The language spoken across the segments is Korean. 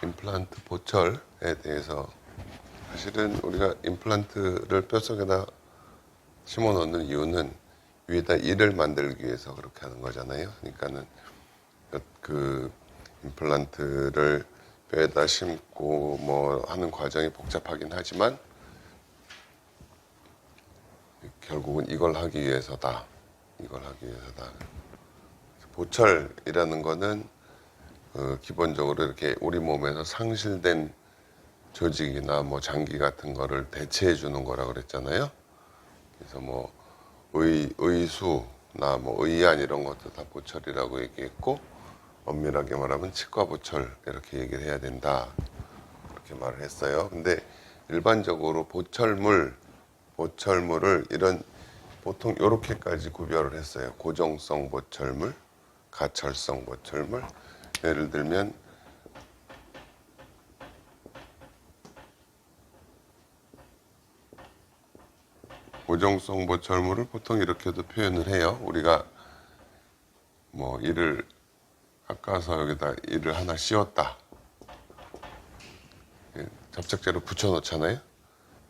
임플란트 보철에 대해서 사실은 우리가 임플란트를 뼛속에다 심어 놓는 이유는 위에다 이를 만들기 위해서 그렇게 하는 거잖아요. 그러니까는 그 임플란트를 뼈에다 심고 뭐 하는 과정이 복잡하긴 하지만 결국은 이걸 하기 위해서다. 이걸 하기 위해서다. 보철이라는 거는 기본적으로 이렇게 우리 몸에서 상실된 조직이나 뭐 장기 같은 거를 대체해 주는 거라 그랬잖아요. 그래서 뭐 의수나 뭐 의안 이런 것도 다 보철이라고 얘기했고, 엄밀하게 말하면 치과 보철 이렇게 얘기를 해야 된다, 그렇게 말을 했어요. 근데 일반적으로 보철물을 이런 보통 이렇게까지 구별을 했어요. 고정성 보철물, 가철성 보철물. 예를 들면 고정성 보철물을 보통 이렇게도 표현을 해요. 우리가 뭐 이를 깎아서 여기다 이를 하나 씌웠다. 접착제로 붙여 놓잖아요.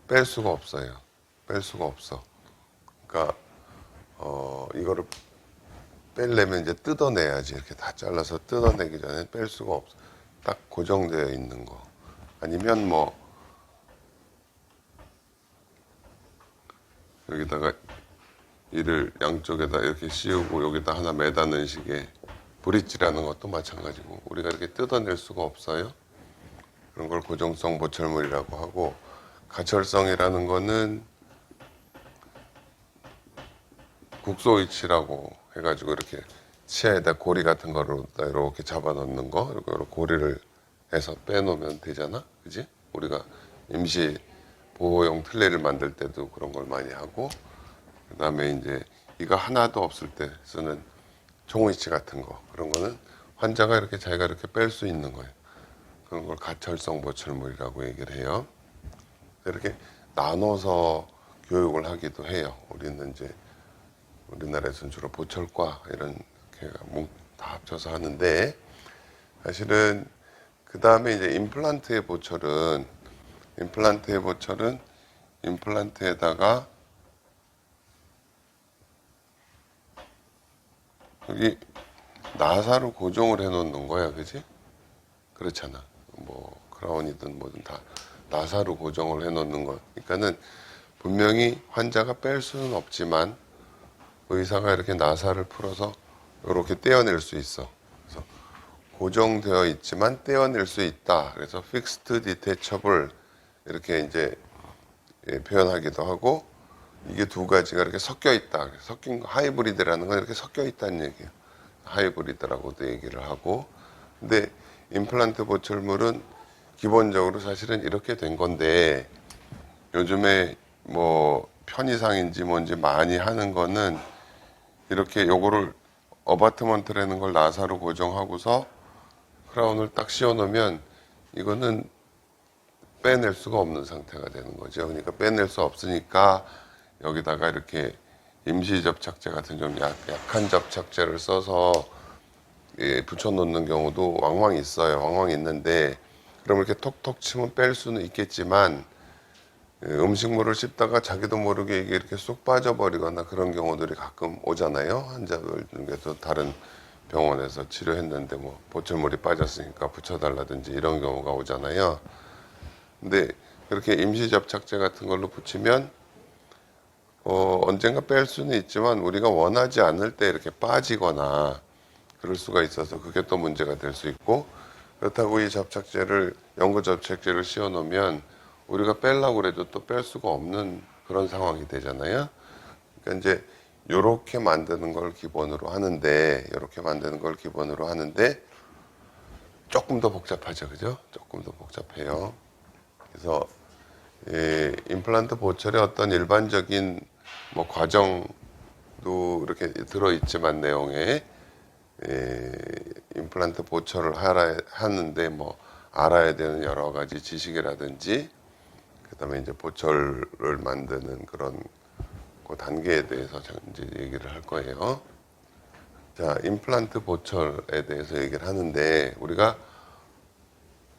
뺄 수가 없어요. 뺄 수가 없어. 그러니까 이거를 빼려면 이제 뜯어내야지. 이렇게 다 잘라서 뜯어내기 전에 뺄 수가 없어. 딱 고정되어 있는 거. 아니면 뭐 여기다가 이를 양쪽에다 이렇게 씌우고 여기다 하나 매다는 식의 브릿지라는 것도 마찬가지고, 우리가 이렇게 뜯어낼 수가 없어요. 그런 걸 고정성 보철물이라고 하고, 가철성이라는 거는 국소위치라고 해가지고 이렇게 치아에다 고리 같은 거를 이렇게 잡아놓는 거, 이렇게 고리를 해서 빼놓으면 되잖아, 그지? 우리가 임시 보호용 틀니를 만들 때도 그런 걸 많이 하고, 그 다음에 이제 이거 하나도 없을 때 쓰는 종이치 같은 거, 그런 거는 환자가 이렇게 자기가 이렇게 뺄 수 있는 거예요. 그런 걸 가철성 보철물이라고 얘기를 해요. 이렇게 나눠서 교육을 하기도 해요. 우리는 이제 우리나라에서는 주로 보철과 이런 다 합쳐서 하는데, 사실은 그 다음에 이제 임플란트의 보철은 임플란트에다가 여기 나사로 고정을 해 놓는 거야, 그지? 그렇잖아. 뭐 크라운이든 뭐든 다 나사로 고정을 해 놓는 거. 그러니까는 분명히 환자가 뺄 수는 없지만 의사가 이렇게 나사를 풀어서 이렇게 떼어낼 수 있어. 그래서 고정되어 있지만 떼어낼 수 있다. 그래서 fixed detachable 이렇게 이제 표현하기도 하고, 이게 두 가지가 이렇게 섞여 있다. 섞인 거, 하이브리드라는 건 이렇게 섞여 있다는 얘기예요. 하이브리드라고도 얘기를 하고. 근데 임플란트 보철물은 기본적으로 사실은 이렇게 된 건데, 요즘에 뭐 편의상인지 뭔지 많이 하는 거는 이렇게 요거를 어바트먼트라는 걸 나사로 고정하고서 크라운을 딱 씌워 놓으면 이거는 빼낼 수가 없는 상태가 되는 거죠. 그러니까 빼낼 수 없으니까 여기다가 이렇게 임시 접착제 같은 좀 약한 접착제를 써서 붙여 놓는 경우도 왕왕 있어요. 왕왕 있는데, 그럼 이렇게 톡톡 치면 뺄 수는 있겠지만 음식물을 씹다가 자기도 모르게 이게 이렇게 쏙 빠져버리거나 그런 경우들이 가끔 오잖아요. 환자들 중에서 다른 병원에서 치료했는데 뭐 보철물이 빠졌으니까 붙여달라든지 이런 경우가 오잖아요. 근데 그렇게 임시 접착제 같은 걸로 붙이면 언젠가 뺄 수는 있지만 우리가 원하지 않을 때 이렇게 빠지거나 그럴 수가 있어서 그게 또 문제가 될 수 있고, 그렇다고 이 접착제를 연고 접착제를 씌워 놓으면 우리가 빼려고 그래도 또 뺄 수가 없는 그런 상황이 되잖아요. 그러니까 이제 요렇게 만드는 걸 기본으로 하는데, 조금 더 복잡하죠, 그죠? 조금 더 복잡해요. 그래서 임플란트 보철의 어떤 일반적인 뭐 과정도 이렇게 들어있지만 내용에 임플란트 보철을 하는데 뭐 알아야 되는 여러 가지 지식이라든지, 그다음에 이제 보철을 만드는 그런 그 단계에 대해서 이제 얘기를 할 거예요. 자, 임플란트 보철에 대해서 얘기를 하는데, 우리가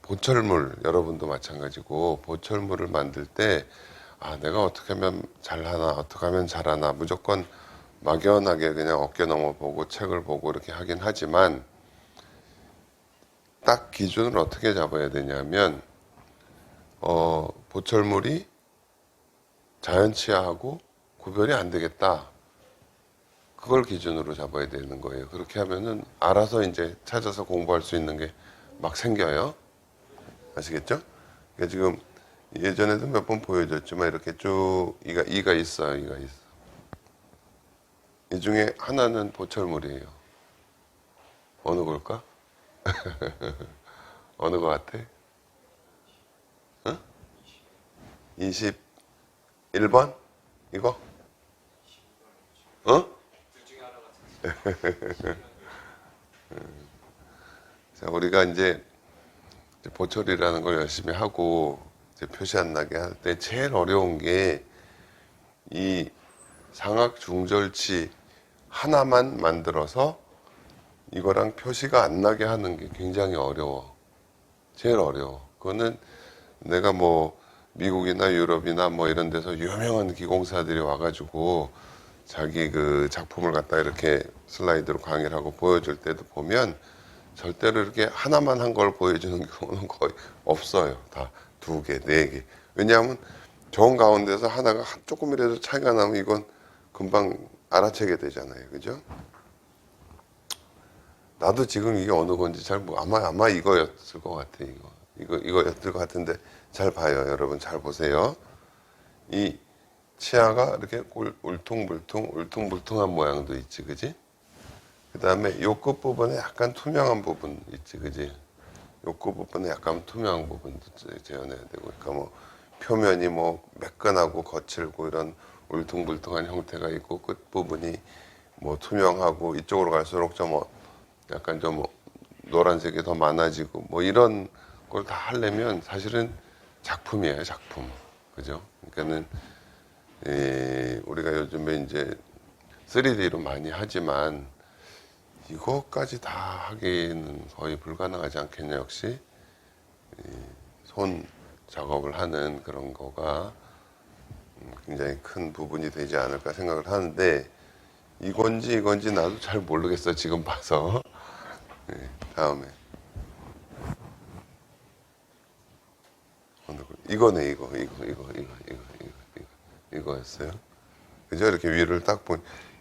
보철물, 여러분도 마찬가지고 보철물을 만들 때 내가 어떻게 하면 잘하나, 어떻게 하면 잘하나, 무조건 막연하게 그냥 어깨 넘어 보고 책을 보고 이렇게 하긴 하지만, 딱 기준을 어떻게 잡아야 되냐면 보철물이 자연치하하고 구별이 안 되겠다, 그걸 기준으로 잡아야 되는 거예요. 그렇게 하면은 알아서 이제 찾아서 공부할 수 있는 게 막 생겨요. 아시겠죠? 그러니까 지금 예전에도 몇 번 보여줬지만 이렇게 쭉 이가 있어요. 이가 있어. 이 중에 하나는 보철물이에요. 어느 걸까? 어느 거 같아? 어? 21번? 이거? 어? 자, 우리가 이제 보철이라는 걸 열심히 하고 이제 표시 안 나게 할 때 제일 어려운 게 이 상악 중절치 하나만 만들어서 이거랑 표시가 안 나게 하는 게 굉장히 어려워. 제일 어려워. 그거는 내가 뭐 미국이나 유럽이나 뭐 이런 데서 유명한 기공사들이 와가지고 자기 그 작품을 갖다 이렇게 슬라이드로 강의를 하고 보여줄 때도 보면 절대로 이렇게 하나만 한 걸 보여주는 경우는 거의 없어요. 다 두 개, 네 개. 왜냐하면 정 가운데서 하나가 조금이라도 차이가 나면 이건 금방 알아채게 되잖아요. 그죠? 나도 지금 이게 어느 건지 아마 이거였을 것 같아. 이거였을 것 같은데 잘 봐요. 여러분 잘 보세요. 이 치아가 이렇게 울퉁불퉁한 모양도 있지, 그지? 그 다음에 요 끝부분에 약간 투명한 부분 있지, 그지? 요 끝부분에 약간 투명한 부분도 재현해야 되고, 그러니까 뭐 표면이 뭐 매끈하고 거칠고 이런 울퉁불퉁한 형태가 있고, 끝부분이 뭐 투명하고, 이쪽으로 갈수록 좀 약간 좀 노란색이 더 많아지고, 뭐 이런 걸 다 하려면 사실은 작품이에요, 작품. 그죠? 그러니까는 우리가 요즘에 이제 3D로 많이 하지만 이거까지 다 하기는 거의 불가능하지 않겠냐. 역시 손 작업을 하는 그런 거가 굉장히 큰 부분이 되지 않을까 생각을 하는데, 이건지 나도 잘 모르겠어 지금 봐서. 다음에 이거네. 이거였어요. 그죠? 이렇게 위를 딱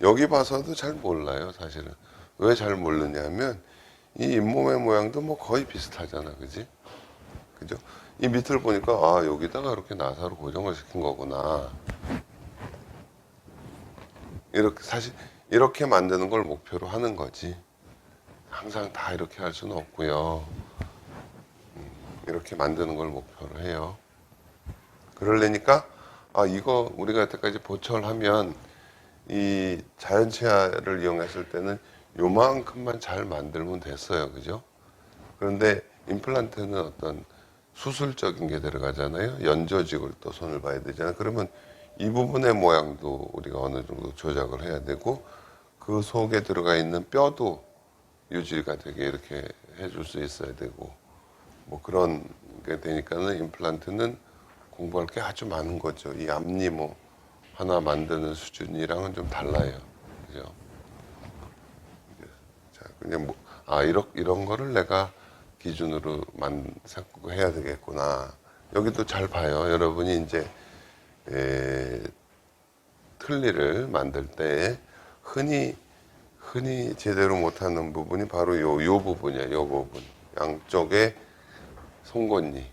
여기 봐서도 잘 몰라요, 사실은. 왜 잘 모르냐면 이 잇몸의 모양도 뭐 거의 비슷하잖아, 그지? 그죠? 이 밑을 보니까 여기다가 이렇게 나사로 고정을 시킨 거구나. 이렇게 사실 이렇게 만드는 걸 목표로 하는 거지. 항상 다 이렇게 할 수는 없고요. 이렇게 만드는 걸 목표로 해요. 그러려니까 이거 우리가 여태까지 보철하면 이 자연치아를 이용했을 때는 요만큼만 잘 만들면 됐어요. 그죠? 그런데 임플란트는 어떤 수술적인 게 들어가잖아요. 연조직을 또 손을 봐야 되잖아요. 그러면 이 부분의 모양도 우리가 어느 정도 조작을 해야 되고, 그 속에 들어가 있는 뼈도 유지가 되게 이렇게 해줄 수 있어야 되고, 뭐 그런 게 되니까는 임플란트는 공부할 게 아주 많은 거죠. 이 앞니 뭐 하나 만드는 수준이랑은 좀 달라요. 그죠? 자, 그냥 이런 거를 내가 기준으로 해야 되겠구나. 여기도 잘 봐요. 여러분이 이제 틀니를 만들 때 흔히 제대로 못하는 부분이 바로 요 부분이야. 요 부분. 양쪽에 송곳니.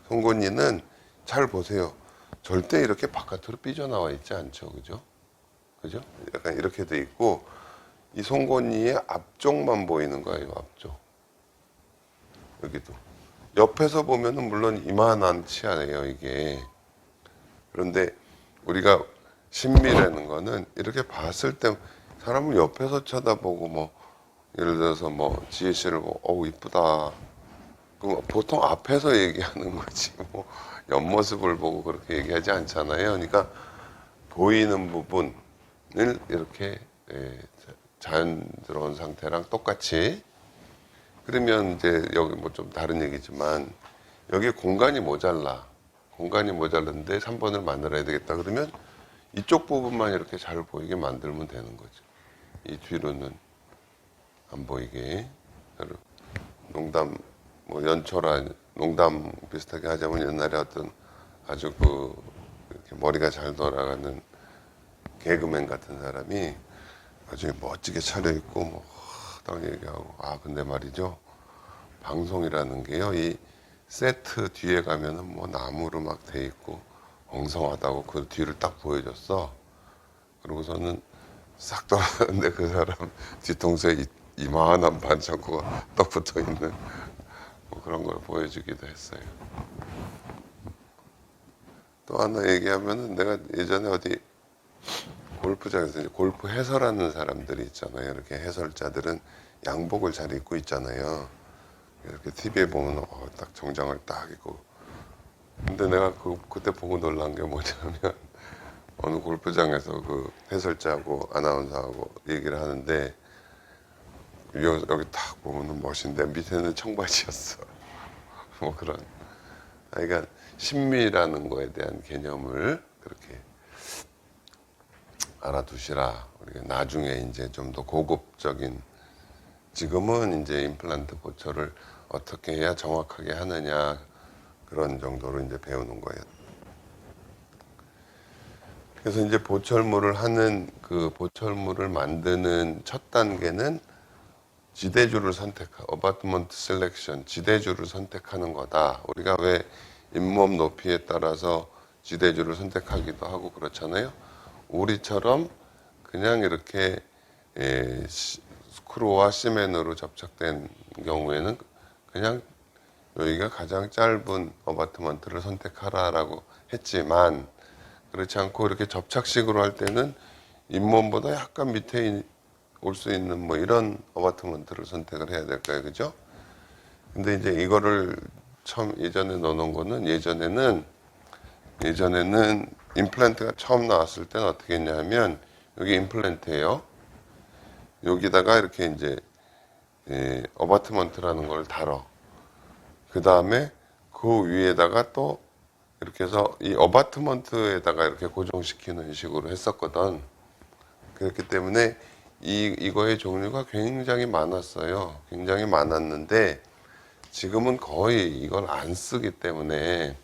송곳니는 잘 보세요. 절대 이렇게 바깥으로 삐져나와 있지 않죠. 그죠? 그죠? 약간 이렇게 돼 있고, 이 송곳니의 앞쪽만 보이는 거예요. 앞쪽. 여기도. 옆에서 보면은 물론 이만한 치아예요, 이게. 그런데 우리가 신비라는 거는 이렇게 봤을 때 사람을 옆에서 쳐다보고 뭐 예를 들어서 뭐 지혜 씨를 보고 어우 이쁘다. 그럼 보통 앞에서 얘기하는 거지 뭐 옆모습을 보고 그렇게 얘기하지 않잖아요. 그러니까 보이는 부분을 이렇게 자연스러운 상태랑 똑같이, 그러면 이제 여기 뭐 좀 다른 얘기지만 여기 공간이 모자라. 공간이 모자른데 3번을 만들어야 되겠다. 그러면 이쪽 부분만 이렇게 잘 보이게 만들면 되는 거죠. 이 뒤로는 안 보이게. 농담, 뭐 연초라 농담 비슷하게 하자면 옛날에 어떤 아주 이렇게 머리가 잘 돌아가는 개그맨 같은 사람이 나중에 멋지게 차려입고 뭐 딱 얘기하고, 근데 말이죠, 방송이라는 게요, 이 세트 뒤에 가면은 뭐 나무로 막 돼 있고 엉성하다고 그 뒤를 딱 보여줬어. 그러고서는 싹 돌아갔는데 그 사람 뒤통수에 이만한 반창고가 떡 붙어 있는 뭐 그런 걸 보여주기도 했어요. 또 하나 얘기하면은, 내가 예전에 어디 골프장에서 이제 골프 해설하는 사람들이 있잖아요. 이렇게 해설자들은 양복을 잘 입고 있잖아요. 이렇게 TV에 보면 딱 정장을 딱 입고. 근데 내가 그때 보고 놀란 게 뭐냐면, 어느 골프장에서 그 해설자하고 아나운서하고 얘기를 하는데, 여기 딱 보면은 멋인데 밑에는 청바지였어. 뭐 그런. 그러니까 신미라는 거에 대한 개념을 그렇게 알아두시라. 우리가 나중에 이제 좀 더 고급적인, 지금은 이제 임플란트 보철을 어떻게 해야 정확하게 하느냐, 그런 정도로 이제 배우는 거예요. 그래서 이제 보철물을 하는, 그 보철물을 만드는 첫 단계는 지대주를 어바트먼트 셀렉션, 지대주를 선택하는 거다. 우리가 왜 잇몸 높이에 따라서 지대주를 선택하기도 하고 그렇잖아요. 우리처럼 그냥 이렇게 스크루와 시멘으로 접착된 경우에는 그냥 여기가 가장 짧은 어바트먼트를 선택하라라고 했지만, 그렇지 않고 이렇게 접착식으로 할 때는 잇몸보다 약간 밑에 올 수 있는 뭐 이런 어바트먼트를 선택을 해야 될까요? 그죠? 근데 이제 이거를 처음 예전에 넣어놓은 거는, 예전에는 임플란트가 처음 나왔을 때는 어떻게 했냐면, 여기 임플란트예요. 여기다가 이렇게 이제 어바트먼트라는 걸 달어. 그 다음에 그 위에다가 또 이렇게 해서 이 어바트먼트에다가 이렇게 고정시키는 식으로 했었거든. 그렇기 때문에 이거의 종류가 굉장히 많았어요. 굉장히 많았는데 지금은 거의 이걸 안 쓰기 때문에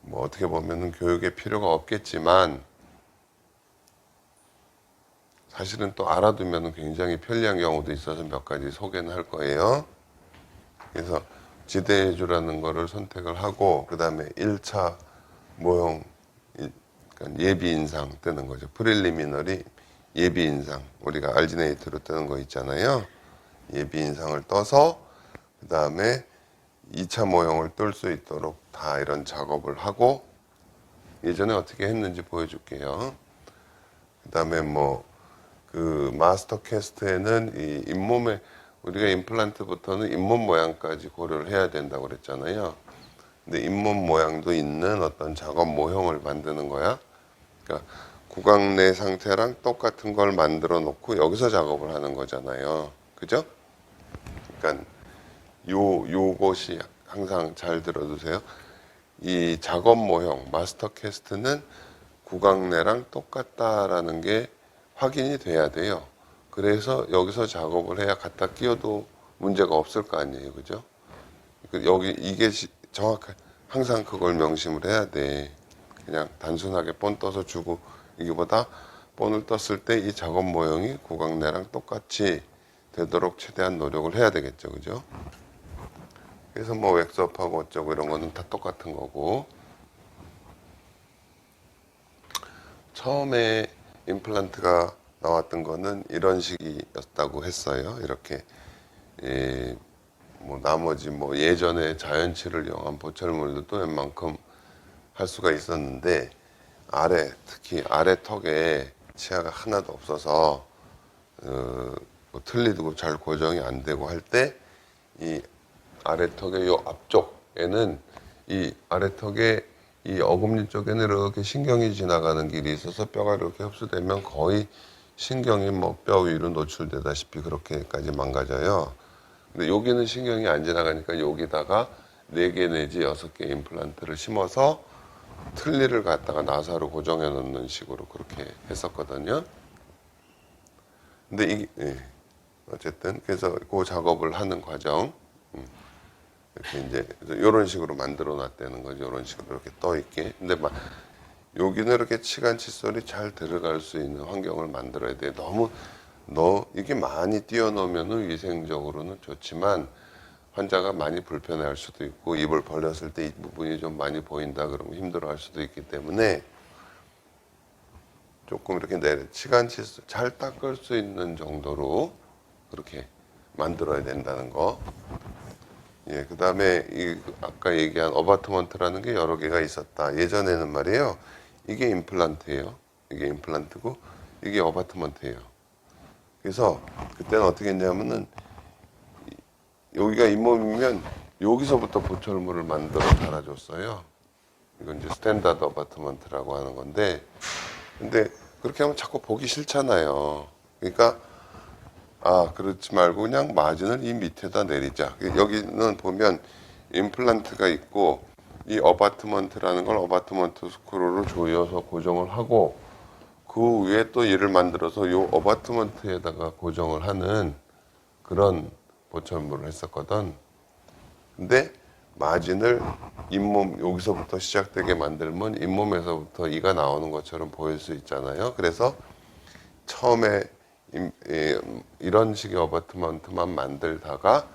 뭐 어떻게 보면은 교육의 필요가 없겠지만, 사실은 또 알아두면 굉장히 편리한 경우도 있어서 몇 가지 소개는 할 거예요. 그래서 지대주라는 거를 선택을 하고, 그 다음에 1차 모형, 그러니까 예비 인상 뜨는 거죠. 프릴리미너리 예비 인상. 우리가 알지네이트로 뜨는 거 있잖아요. 예비 인상을 떠서 그 다음에 2차 모형을 뜰 수 있도록 다 이런 작업을 하고, 예전에 어떻게 했는지 보여줄게요. 그 다음에 그 마스터 캐스트에는 이 잇몸에, 우리가 임플란트부터는 잇몸 모양까지 고려를 해야 된다고 그랬잖아요. 근데 잇몸 모양도 있는 어떤 작업 모형을 만드는 거야. 그러니까 구강 내 상태랑 똑같은 걸 만들어 놓고 여기서 작업을 하는 거잖아요. 그죠? 그러니까 요것이 항상 잘 들어두세요. 이 작업 모형, 마스터 캐스트는 구강 내랑 똑같다라는 게 확인이 돼야 돼요. 그래서 여기서 작업을 해야 갖다 끼워도 문제가 없을 거 아니에요. 그죠? 이게 정확하게 항상 그걸 명심을 해야 돼. 그냥 단순하게 본 떠서 주고, 이게보다 본을 떴을 때 이 작업 모형이 구강 내랑 똑같이 되도록 최대한 노력을 해야 되겠죠. 그죠? 그래서 웩스업하고 어쩌고 이런 거는 다 똑같은 거고, 처음에 임플란트가 나왔던 거는 이런 식이었다고 했어요. 이렇게 나머지 예전에 자연치를 이용한 보철물도 웬만큼 할 수가 있었는데, 특히 아래 턱에 치아가 하나도 없어서 틀리고 잘 고정이 안 되고 할 때, 이 아래턱의 요 앞쪽에는, 이 아래턱의 이 어금니 쪽에는 이렇게 신경이 지나가는 길이 있어서 뼈가 이렇게 흡수되면 거의 신경이 뼈 위로 노출되다시피 그렇게까지 망가져요. 근데 여기는 신경이 안 지나가니까 여기다가 4개 내지 6개 임플란트를 심어서 틀니를 갖다가 나사로 고정해 놓는 식으로 그렇게 했었거든요. 근데 어쨌든 그래서 그 작업을 하는 과정, 이렇게 이제 이런 식으로 만들어 놨다는 거죠. 이런 식으로 이렇게 떠 있게. 근데 막 여기는 이렇게 치간 칫솔이 잘 들어갈 수 있는 환경을 만들어야 돼. 너무 이게 많이 띄워놓으면 위생적으로는 좋지만 환자가 많이 불편해할 수도 있고 입을 벌렸을 때 이 부분이 좀 많이 보인다 그러면 힘들어할 수도 있기 때문에 조금 이렇게 치간 칫솔 잘 닦을 수 있는 정도로 그렇게 만들어야 된다는 거. 예, 그 다음에 아까 얘기한 어바트먼트라는 게 여러 개가 있었다. 예전에는 말이에요. 이게 임플란트예요. 이게 임플란트고 이게 어바트먼트예요. 그래서 그때는 어떻게 했냐면은 여기가 잇몸이면 여기서부터 보철물을 만들어 달아줬어요. 이건 이제 스탠다드 어바트먼트라고 하는 건데, 근데 그렇게 하면 자꾸 보기 싫잖아요. 그러니까 그렇지 말고 그냥 마진을 이 밑에다 내리자. 여기는 보면 임플란트가 있고 이 어바트먼트라는 걸 어바트먼트 스크루로 조여서 고정을 하고 그 위에 또 이를 만들어서 이 어바트먼트에다가 고정을 하는 그런 보철물을 했었거든. 근데 마진을 잇몸 여기서부터 시작되게 만들면 잇몸에서부터 이가 나오는 것처럼 보일 수 있잖아요. 그래서 처음에 이런 식의 어바트먼트만 만들다가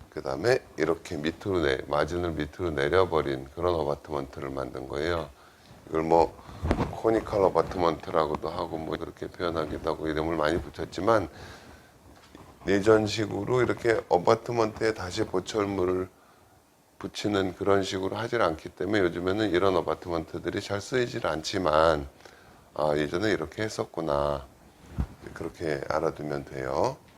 그 다음에 이렇게 밑으로 마진을 밑으로 내려버린 그런 어바트먼트를 만든 거예요. 이걸 뭐 코니컬 어바트먼트라고도 하고 뭐 그렇게 표현하기도 하고 이름을 많이 붙였지만 예전식으로 이렇게 어바트먼트에 다시 보철물을 붙이는 그런 식으로 하질 않기 때문에 요즘에는 이런 어바트먼트들이 잘 쓰이질 않지만 예전에 이렇게 했었구나 그렇게 알아두면 돼요.